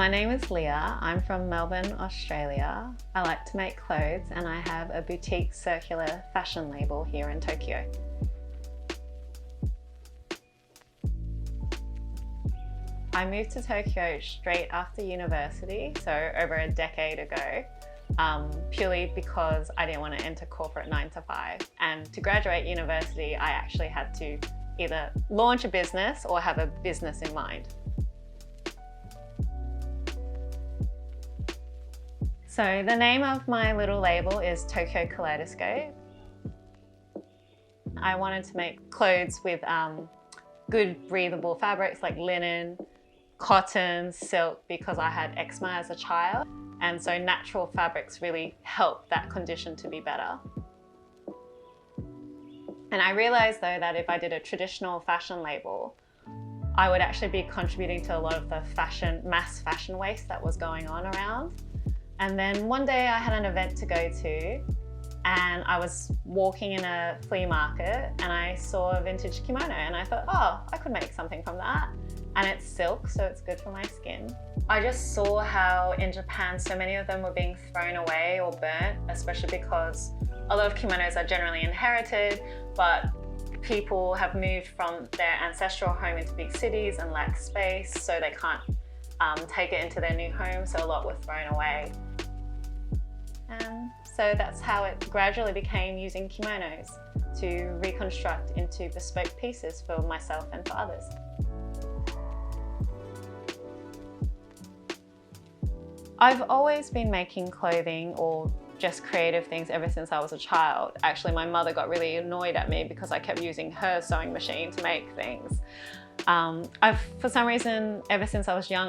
My name is Lia. I'm from Melbourne, Australia. I like to make clothes and I have a boutique circular fashion label here in Tokyo. I moved to Tokyo straight after university, so over a decade ago, purely because I didn't want to enter corporate 9 to 5. And to graduate university, I actually had to either launch a business or have a business in mind. So the name of my little label is Tokyo Kaleidoscope. I wanted to make clothes with good breathable fabrics like linen, cotton, silk, because I had eczema as a child. And so natural fabrics really help that condition to be better. And I realized though that if I did a traditional fashion label, I would actually be contributing to a lot of the mass fashion waste that was going on around. And then one day I had an event to go to and I was walking in a flea market and I saw a vintage kimono and I thought, oh, I could make something from that. And it's silk, so it's good for my skin. I just saw how in Japan, so many of them were being thrown away or burnt, especially because a lot of kimonos are generally inherited, but people have moved from their ancestral home into big cities and lack space, so they can't take it into their new home, so a lot were thrown away. And so that's how it gradually became using kimonos to reconstruct into bespoke pieces for myself and for others. I've always been making clothing or just creative things ever since I was a child. Actually, my mother got really annoyed at me because I kept using her sewing machine to make things. For some reason, ever since I was young,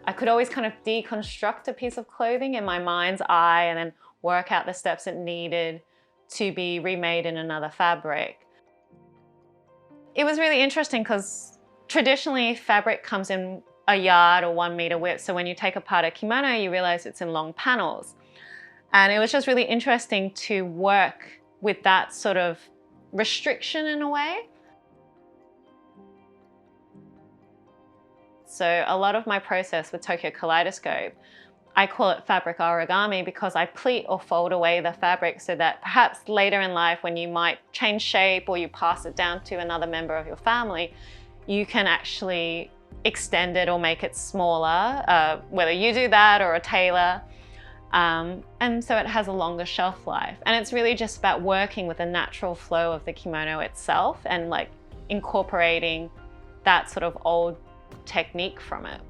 I could always kind of deconstruct a piece of clothing in my mind's eye and then work out the steps it needed to be remade in another fabric. It was really interesting because traditionally fabric comes in a yard or 1 meter width. So when you take apart a kimono, you realize it's in long panels. And it was just really interesting to work with that sort of restriction in a way. So a lot of my process with Tokyo Kaleidoscope, I call it fabric origami because I pleat or fold away the fabric so that perhaps later in life when you might change shape or you pass it down to another member of your family, you can actually extend it or make it smaller, whether you do that or a tailor. And so it has a longer shelf life. And it's really just about working with the natural flow of the kimono itself and like incorporating that sort of old technique from it.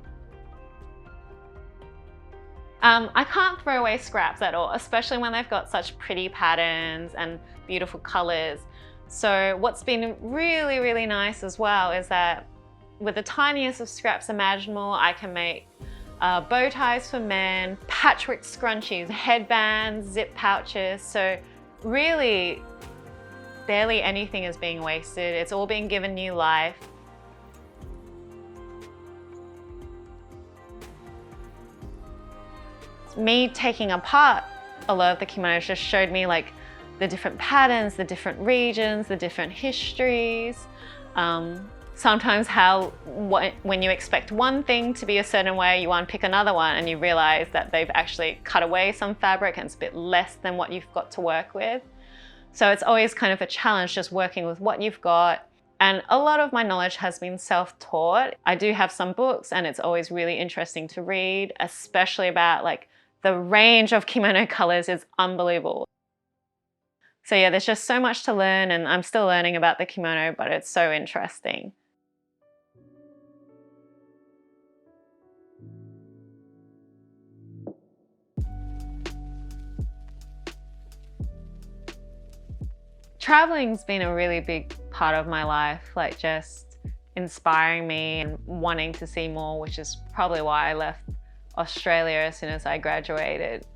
I can't throw away scraps at all, especially when they've got such pretty patterns and beautiful colors. So what's been really, really nice as well is that with the tiniest of scraps imaginable, I can make bow ties for men, patchwork scrunchies, headbands, zip pouches. So really, barely anything is being wasted. It's all being given new life. Me taking apart a lot of the kimonos just showed me like the different patterns, the different regions, the different histories. Sometimes when you expect one thing to be a certain way, you unpick another one and you realize that they've actually cut away some fabric and it's a bit less than what you've got to work with. So it's always kind of a challenge just working with what you've got. And a lot of my knowledge has been self-taught. I do have some books and it's always really interesting to read, especially about like the range of kimono colors is unbelievable. So yeah, there's just so much to learn and I'm still learning about the kimono, but it's so interesting. Traveling's been a really big part of my life, like just inspiring me and wanting to see more, which is probably why I left Australia as soon as I graduated.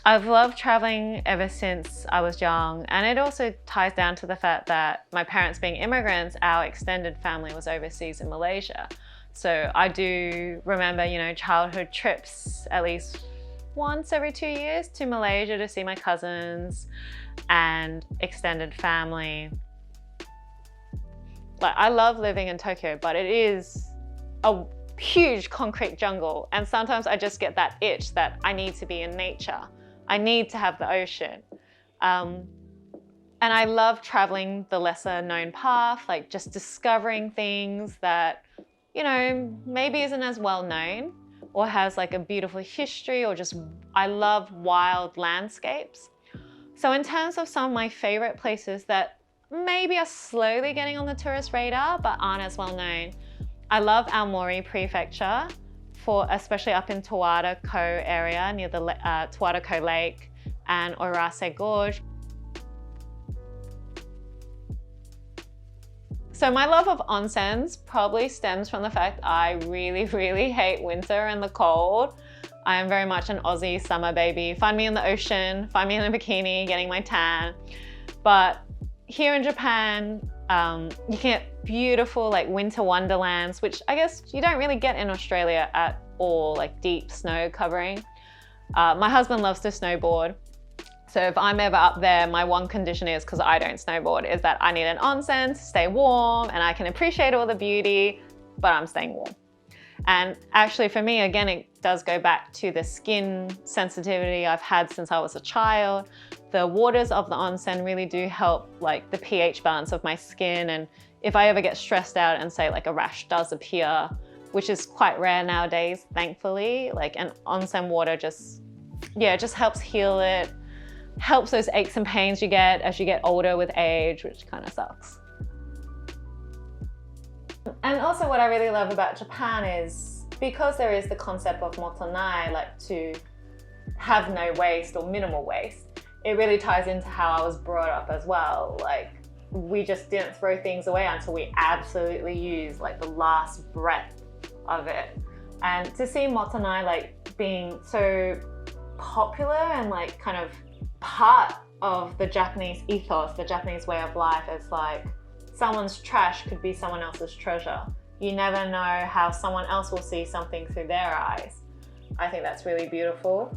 I've loved traveling ever since I was young, and it also ties down to the fact that my parents being immigrants, our extended family was overseas in Malaysia. So I do remember, childhood trips at least once every 2 years to Malaysia to see my cousins and extended family. Like, I love living in Tokyo, but it is a huge concrete jungle. And sometimes I just get that itch that I need to be in nature. I need to have the ocean. And I love traveling the lesser known path, like just discovering things that, you know, maybe isn't as well known or has like a beautiful history, or just, I love wild landscapes. So in terms of some of my favorite places that maybe are slowly getting on the tourist radar but aren't as well known, I love Aomori Prefecture, especially up in Tawada-ko area near the Tawada-ko Lake and Orase Gorge. So my love of onsens probably stems from the fact I really, really hate winter and the cold. I am very much an Aussie summer baby. Find me in the ocean, find me in a bikini, getting my tan. But here in Japan, you can get beautiful like winter wonderlands, which I guess you don't really get in Australia at all, like deep snow covering. My husband loves to snowboard. So if I'm ever up there, my one condition is, because I don't snowboard, is that I need an onsen to stay warm, and I can appreciate all the beauty, but I'm staying warm. And actually for me, again, it does go back to the skin sensitivity I've had since I was a child. The waters of the onsen really do help like the pH balance of my skin. And if I ever get stressed out and say like a rash does appear, which is quite rare nowadays, thankfully, like an onsen water just helps heal it, helps those aches and pains you get as you get older with age, which kind of sucks. And also what I really love about Japan is because there is the concept of Mottainai, like to have no waste or minimal waste, it really ties into how I was brought up as well. Like we just didn't throw things away until we absolutely used like the last breath of it. And to see Mottainai like being so popular and like kind of part of the Japanese ethos, the Japanese way of life, is like someone's trash could be someone else's treasure. You never know how someone else will see something through their eyes. I think that's really beautiful.